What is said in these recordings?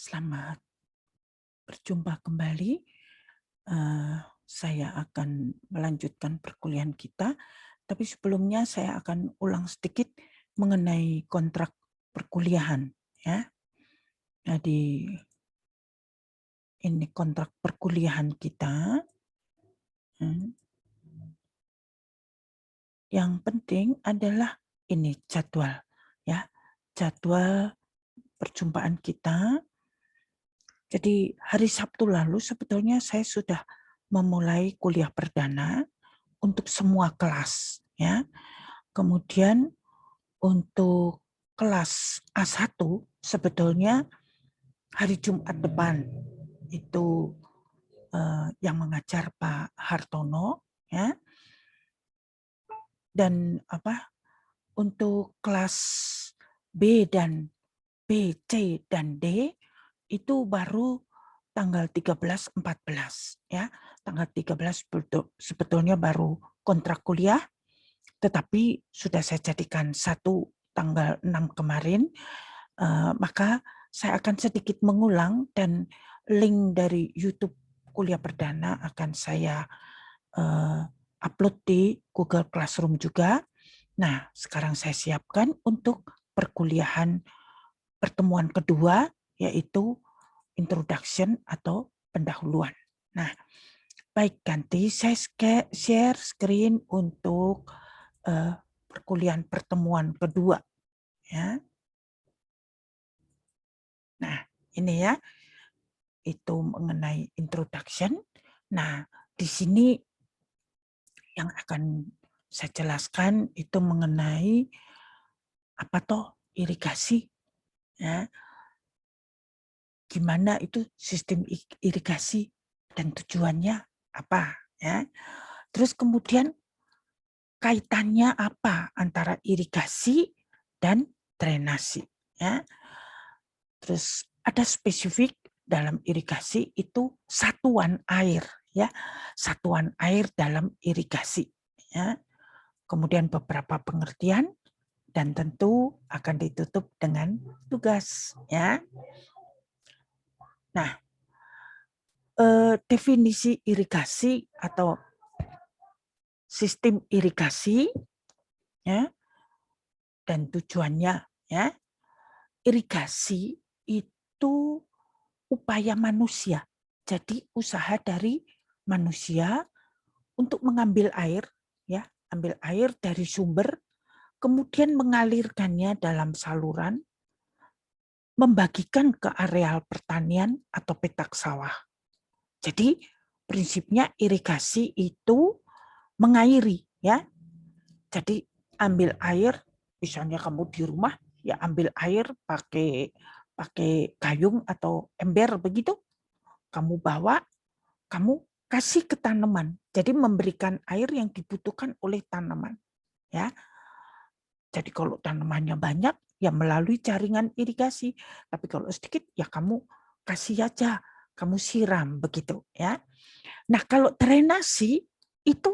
Selamat berjumpa kembali. Saya akan melanjutkan perkuliahan kita, tapi sebelumnya saya akan ulang sedikit mengenai kontrak perkuliahan. Ya, jadi ini kontrak perkuliahan kita. Yang penting adalah ini jadwal, ya, jadwal perjumpaan kita. Jadi hari Sabtu lalu sebetulnya saya sudah memulai kuliah perdana untuk semua kelas, ya. Kemudian untuk kelas A1 sebetulnya hari Jumat depan itu yang mengajar Pak Hartono, ya. Dan untuk kelas B dan B, C dan D itu baru tanggal 13, 14, ya. Tanggal 13 sebetulnya baru kontrak kuliah, tetapi sudah saya jadikan satu tanggal 6 kemarin, maka saya akan sedikit mengulang dan link dari YouTube kuliah perdana akan saya upload di Google Classroom juga. Nah, sekarang saya siapkan untuk perkuliahan pertemuan kedua, yaitu introduction atau pendahuluan. Nah, baik, ganti saya share screen untuk perkuliahan pertemuan kedua, ya. Nah, ini ya, itu mengenai introduction. Nah, di sini yang akan saya jelaskan itu mengenai apa toh irigasi, ya. Gimana itu sistem irigasi dan tujuannya apa, ya. Terus kemudian kaitannya apa antara irigasi dan drainasi, ya. Terus ada spesifik dalam irigasi itu satuan air, ya. Satuan air dalam irigasi, ya. Kemudian beberapa pengertian dan tentu akan ditutup dengan tugas, ya. Nah, definisi irigasi atau sistem irigasi, ya, dan tujuannya, ya. Irigasi itu upaya manusia. Jadi usaha dari manusia untuk mengambil air, ya, ambil air dari sumber, kemudian mengalirkannya dalam saluran, membagikan ke areal pertanian atau petak sawah. Jadi prinsipnya irigasi itu mengairi, ya. Jadi ambil air, misalnya kamu di rumah, ya ambil air pakai gayung atau ember begitu, kamu bawa, kamu kasih ke tanaman. Jadi memberikan air yang dibutuhkan oleh tanaman, ya. Jadi kalau tanamannya banyak, ya melalui jaringan irigasi. Tapi kalau sedikit, ya kamu kasih aja, kamu siram begitu, ya. Nah, kalau drainasi itu,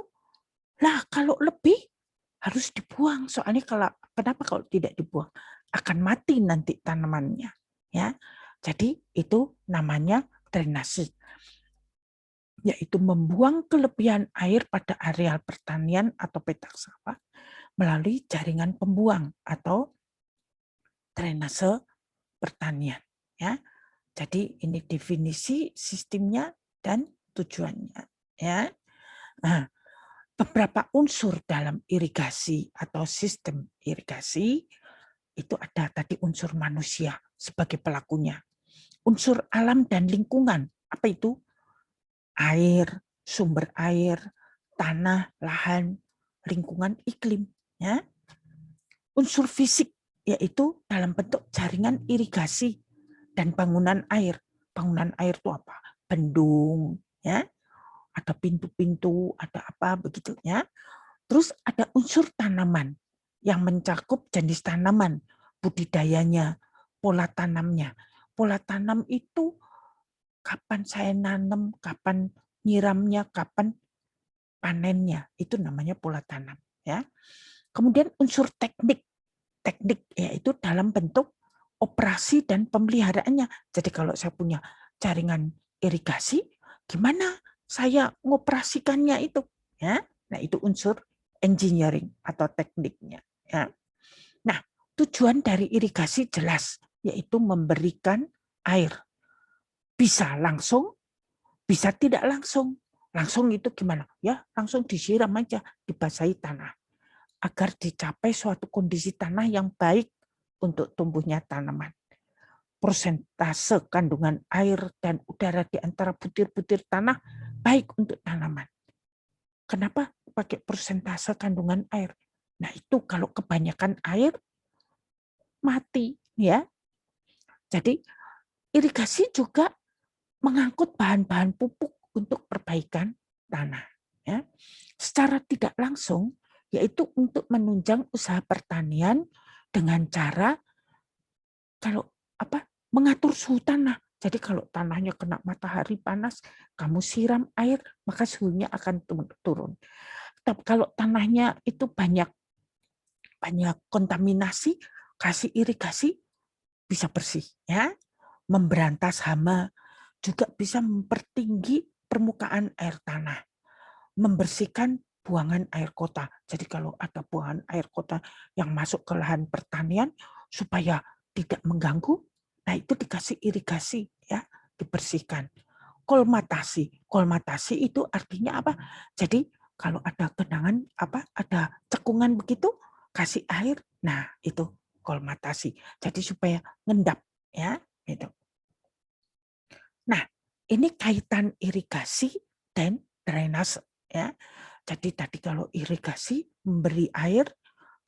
lah kalau lebih harus dibuang. Soalnya kenapa kalau tidak dibuang? Akan mati nanti tanamannya, ya. Jadi itu namanya drainase, yaitu membuang kelebihan air pada areal pertanian atau petak sawah melalui jaringan pembuang atau drainase pertanian, ya. Jadi ini definisi sistemnya dan tujuannya, ya. Nah, beberapa unsur dalam irigasi atau sistem irigasi itu ada tadi unsur manusia sebagai pelakunya. Unsur alam dan lingkungan, apa itu? Air, sumber air, tanah, lahan, lingkungan iklim, ya. Unsur fisik yaitu dalam bentuk jaringan irigasi dan bangunan air. Bangunan air itu apa? Bendung, ya. Ada pintu-pintu, ada apa begitu, ya. Terus ada unsur tanaman yang mencakup jenis tanaman, budidayanya, pola tanamnya. Pola tanam itu kapan saya nanam, kapan nyiramnya, kapan panennya. Itu namanya pola tanam, ya. Kemudian unsur teknik. Teknik yaitu dalam bentuk operasi dan pemeliharaannya. Jadi kalau saya punya jaringan irigasi, gimana saya ngoperasikannya itu? Ya, nah itu unsur engineering atau tekniknya. Ya. Nah, tujuan dari irigasi jelas, yaitu memberikan air. Bisa langsung, bisa tidak langsung. Langsung itu gimana? Ya, langsung disiram aja, dibasahi tanah. Agar dicapai suatu kondisi tanah yang baik untuk tumbuhnya tanaman. Persentase kandungan air dan udara di antara butir-butir tanah baik untuk tanaman. Kenapa pakai persentase kandungan air? Nah, itu kalau kebanyakan air mati, ya. Jadi irigasi juga mengangkut bahan-bahan pupuk untuk perbaikan tanah, ya. Secara tidak langsung, yaitu untuk menunjang usaha pertanian dengan cara kalau mengatur suhu tanah. Jadi kalau tanahnya kena matahari panas, kamu siram air, maka suhunya akan turun. Tapi kalau tanahnya itu banyak kontaminasi, kasih irigasi bisa bersih, ya. Memberantas hama, juga bisa mempertinggi permukaan air tanah, membersihkan buangan air kota. Jadi kalau ada buangan air kota yang masuk ke lahan pertanian supaya tidak mengganggu, nah itu dikasih irigasi, ya, dibersihkan. Kolmatasi itu artinya apa? Jadi kalau ada genangan ada cekungan begitu, kasih air, nah itu kolmatasi. Jadi supaya ngendap, ya, gitu. Nah, ini kaitan irigasi dan drainase, ya. Jadi tadi kalau irigasi memberi air,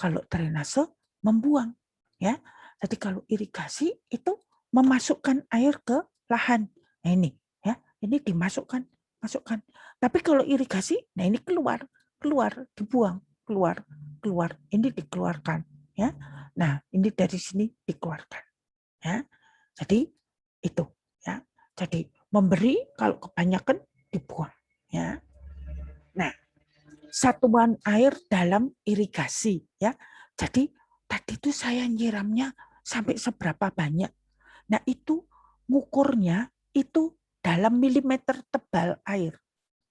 kalau drainase membuang, ya. Jadi kalau irigasi itu memasukkan air ke lahan. Nah, ini, ya, ini dimasukkan, masukkan. Tapi kalau irigasi, nah ini keluar, dibuang, keluar. Ini dikeluarkan, ya. Nah, ini dari sini dikeluarkan, ya. Jadi itu, ya. Jadi memberi kalau kebanyakan dibuang, ya. Nah, satuan air dalam irigasi, ya. Jadi tadi itu saya nyiramnya sampai seberapa banyak. Nah, itu ngukurnya itu dalam milimeter tebal air,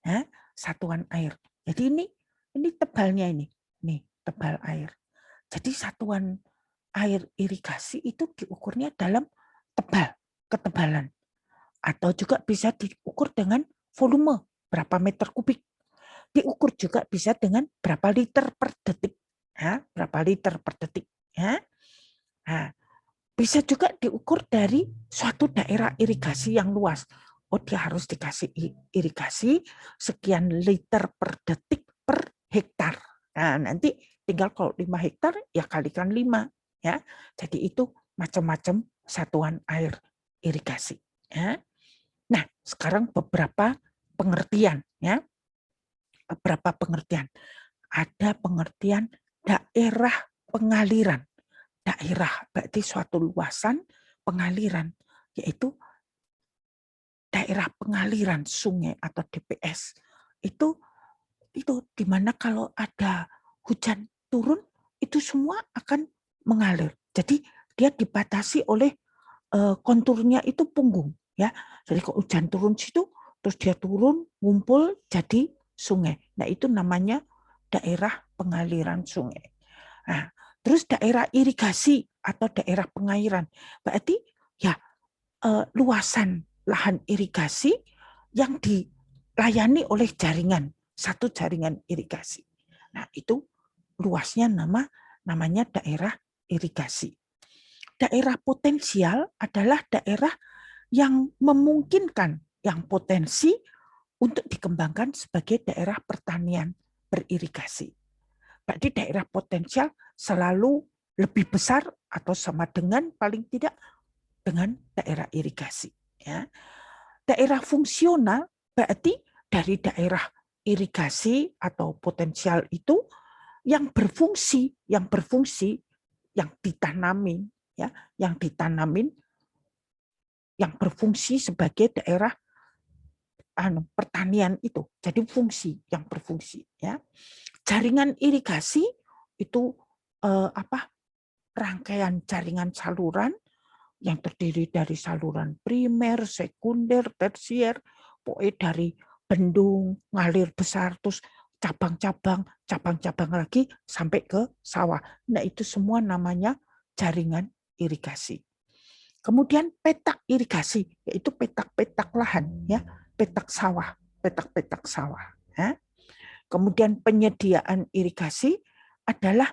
ya, satuan air. Jadi ini tebalnya ini. Nih, tebal air. Jadi satuan air irigasi itu diukurnya dalam tebal, ketebalan. Atau juga bisa diukur dengan volume, berapa meter kubik. Diukur juga bisa dengan berapa liter per detik. Ya, berapa liter per detik. Ya. Nah, bisa juga diukur dari suatu daerah irigasi yang luas. Oh, dia harus dikasih irigasi sekian liter per detik per hektar. Nah, nanti tinggal kalau 5 hektar ya kalikan 5. Ya. Jadi itu macam-macam satuan air irigasi. Ya. Nah, sekarang beberapa pengertian, ya. Beberapa pengertian. Ada pengertian daerah pengaliran. Daerah berarti suatu luasan pengaliran, yaitu daerah pengaliran sungai atau DPS. Itu di mana kalau ada hujan turun itu semua akan mengalir. Jadi dia dibatasi oleh konturnya itu punggung, ya. Jadi kalau hujan turun situ terus dia turun ngumpul jadi sungai. Nah, itu namanya daerah pengaliran sungai. Nah, terus daerah irigasi atau daerah pengairan. Berarti ya luasan lahan irigasi yang dilayani oleh satu jaringan irigasi. Nah, itu luasnya namanya daerah irigasi. Daerah potensial adalah daerah yang memungkinkan, yang potensi untuk dikembangkan sebagai daerah pertanian beririgasi. Berarti daerah potensial selalu lebih besar atau sama dengan paling tidak dengan daerah irigasi. Ya. Daerah fungsional berarti dari daerah irigasi atau potensial itu yang berfungsi, yang ditanamin, ya, yang berfungsi sebagai daerah pertanian itu. Jadi fungsi, yang berfungsi, ya. Jaringan irigasi itu rangkaian jaringan saluran yang terdiri dari saluran primer, sekunder, tersier, pokoknya dari bendung, ngalir besar, terus cabang-cabang, cabang-cabang lagi sampai ke sawah. Nah, itu semua namanya jaringan irigasi. Kemudian petak irigasi, yaitu petak-petak lahan, ya, petak sawah, petak-petak sawah. Ya. Kemudian penyediaan irigasi adalah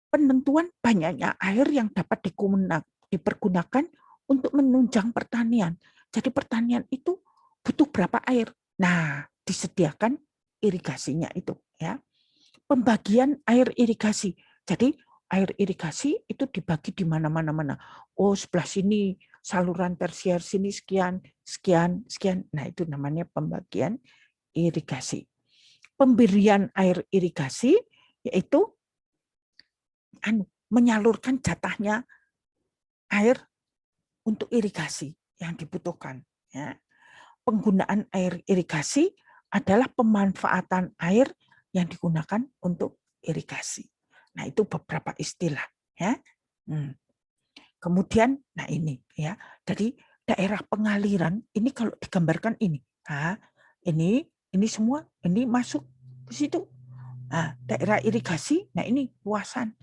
penentuan banyaknya air yang dapat dipergunakan untuk menunjang pertanian. Jadi pertanian itu butuh berapa air. Nah, disediakan irigasinya itu, ya. Pembagian air irigasi. Jadi air irigasi itu dibagi di mana-mana. Oh, sebelah sini saluran tersier, sini sekian, sekian, sekian. Nah, itu namanya pembagian irigasi. Pemberian air irigasi yaitu menyalurkan jatahnya air untuk irigasi yang dibutuhkan. Ya. Penggunaan air irigasi adalah pemanfaatan air yang digunakan untuk irigasi. Nah, itu beberapa istilah. Ya. Kemudian, nah ini ya, dari daerah pengaliran ini kalau digambarkan ini, ini semua ini masuk ke situ. Nah, daerah irigasi, nah ini luasan.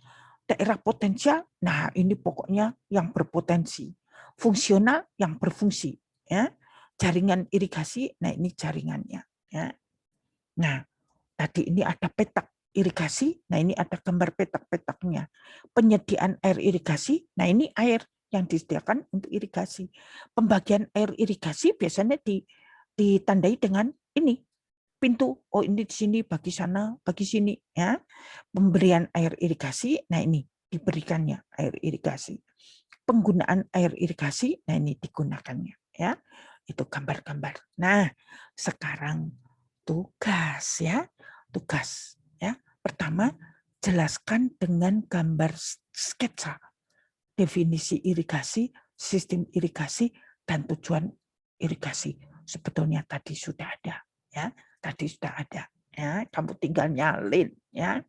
Daerah potensial, nah ini pokoknya yang berpotensi. Fungsional yang berfungsi, ya. Jaringan irigasi, nah ini jaringannya, ya. Nah, tadi ini ada petak irigasi, nah ini ada gambar petak-petaknya. Penyediaan air irigasi, nah ini air yang disediakan untuk irigasi. Pembagian air irigasi biasanya ditandai dengan ini, pintu. Oh, ini di sini bagi sana, bagi sini, ya. Pemberian air irigasi, nah ini diberikannya air irigasi. Penggunaan air irigasi, nah ini digunakannya, ya. Itu gambar-gambar. Nah, sekarang tugas, ya. Tugas, ya. Pertama, jelaskan dengan gambar sketsa definisi irigasi, sistem irigasi, dan tujuan irigasi. Sebetulnya tadi sudah ada, ya. Tadi sudah ada, ya. Kamu tinggal nyalin, ya.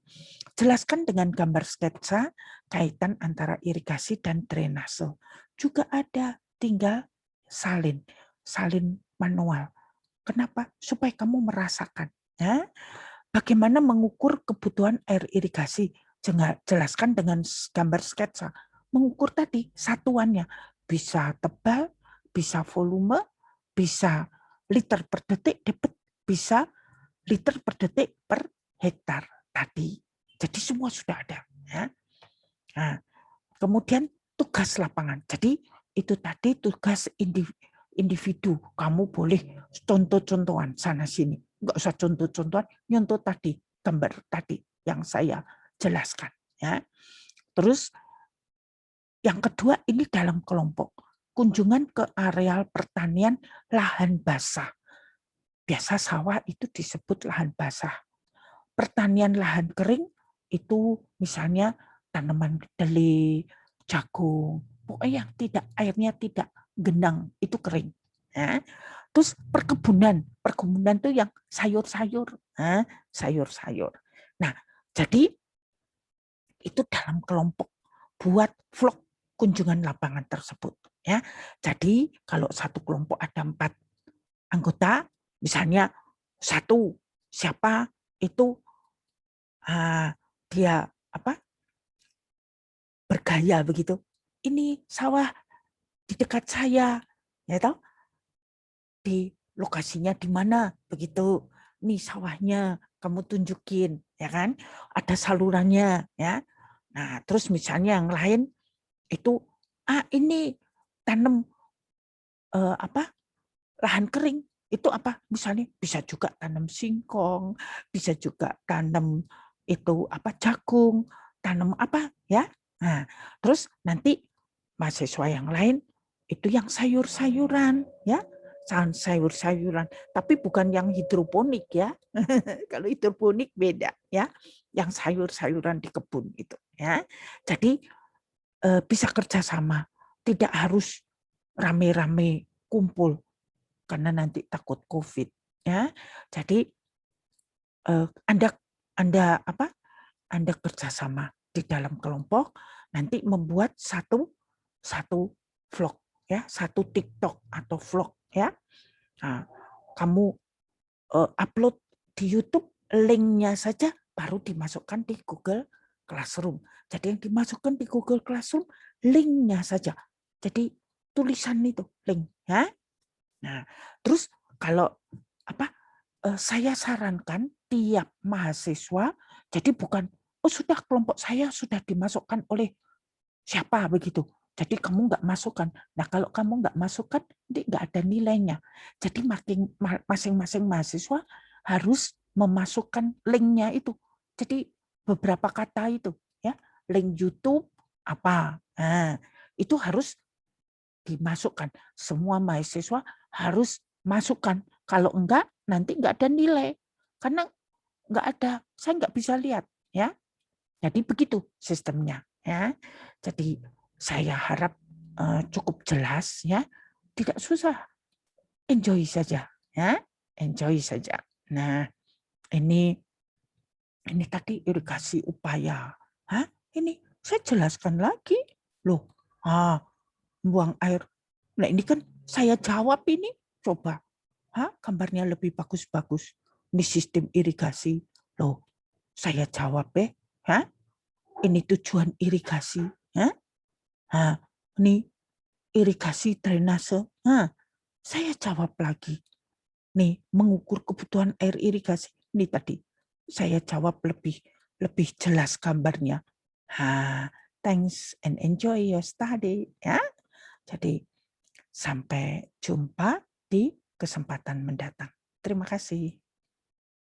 Jelaskan dengan gambar sketsa kaitan antara irigasi dan drainase. Juga ada, tinggal salin manual. Kenapa? Supaya kamu merasakan, ya. Bagaimana mengukur kebutuhan air irigasi? Jelaskan dengan gambar sketsa. Mengukur tadi satuannya. Bisa tebal, bisa volume, bisa liter per detik, bisa liter per detik per hektar tadi. Jadi semua sudah ada. Ya. Nah, kemudian tugas lapangan. Jadi itu tadi tugas individu. Kamu boleh contoh-contohan sana sini. Enggak usah contoh-contohan, nyontoh tadi, gambar tadi yang saya jelaskan. Ya. Terus yang kedua ini dalam kelompok. Kunjungan ke areal pertanian lahan basah. Biasa sawah itu disebut lahan basah. Pertanian lahan kering itu misalnya tanaman kedelai, jagung, pokoknya yang tidak airnya tidak genang itu kering. Ya. Terus perkebunan itu yang sayur-sayur, sayur-sayur. Nah, jadi itu dalam kelompok buat vlog kunjungan lapangan tersebut. Ya, jadi kalau satu kelompok ada 4 anggota, misalnya satu siapa itu dia bergaya begitu. Ini sawah di dekat saya, ya toh? Di lokasinya di mana begitu. Ini sawahnya kamu tunjukin, ya kan? Ada salurannya, ya. Nah, terus misalnya yang lain itu ini tanam lahan kering. Itu apa? Misalnya bisa juga tanam singkong, bisa juga tanam itu jagung, tanam ya. Nah, terus nanti mahasiswa yang lain itu yang sayur-sayuran, ya. Sayur-sayuran, tapi bukan yang hidroponik ya. Kalau hidroponik beda ya. Yang sayur-sayuran di kebun itu, ya. Jadi bisa kerjasama, tidak harus rame-rame kumpul karena nanti takut COVID, ya. Jadi Anda kerjasama di dalam kelompok, nanti membuat satu vlog ya, satu TikTok atau vlog ya. Nah, kamu upload di YouTube, linknya saja baru dimasukkan di Google Classroom. Jadi yang dimasukkan di Google Classroom linknya saja. Jadi tulisan itu link ya. Nah, terus kalau saya sarankan tiap mahasiswa, jadi bukan sudah kelompok saya sudah dimasukkan oleh siapa begitu. Jadi kamu nggak masukkan. Nah kalau kamu nggak masukkan, nanti nggak ada nilainya. Jadi masing-masing mahasiswa harus memasukkan linknya itu. Jadi beberapa kata itu, ya, link YouTube apa. Nah, itu harus dimasukkan. Semua mahasiswa harus masukkan. Kalau enggak, nanti nggak ada nilai. Karena nggak ada, saya nggak bisa lihat, ya. Jadi begitu sistemnya, ya. Jadi saya harap cukup jelas, ya. Tidak susah, enjoy saja, ya. Enjoy saja. Nah, ini tadi irigasi upaya. Hah? Ini saya jelaskan lagi. Loh, buang air. Nah, ini kan saya jawab ini. Coba. Gambarnya lebih bagus-bagus. Ini sistem irigasi. Loh, saya jawab deh. Ini tujuan irigasi. Ini irigasi drainase. Saya jawab lagi. Nih, mengukur kebutuhan air irigasi. Ini tadi. Saya jawab lebih jelas gambarnya. Thanks and enjoy your study. Ya. Jadi, sampai jumpa di kesempatan mendatang. Terima kasih.